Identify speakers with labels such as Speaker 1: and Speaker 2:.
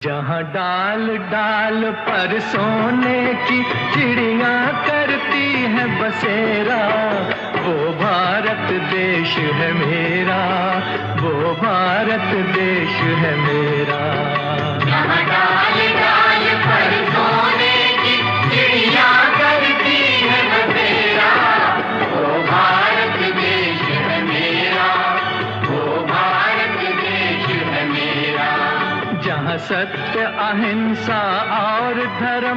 Speaker 1: जहाँ डाल डाल पर सोने की चिड़िया करती है बसेरा, वो भारत देश है मेरा, वो भारत देश है मेरा।
Speaker 2: जहाँ डाल डाल पर सोने की चिड़िया करती है बसेरा, वो भारत देश है मेरा, वो भारत देश है मेरा।
Speaker 1: जहाँ सत्य अहिंसा और धर्म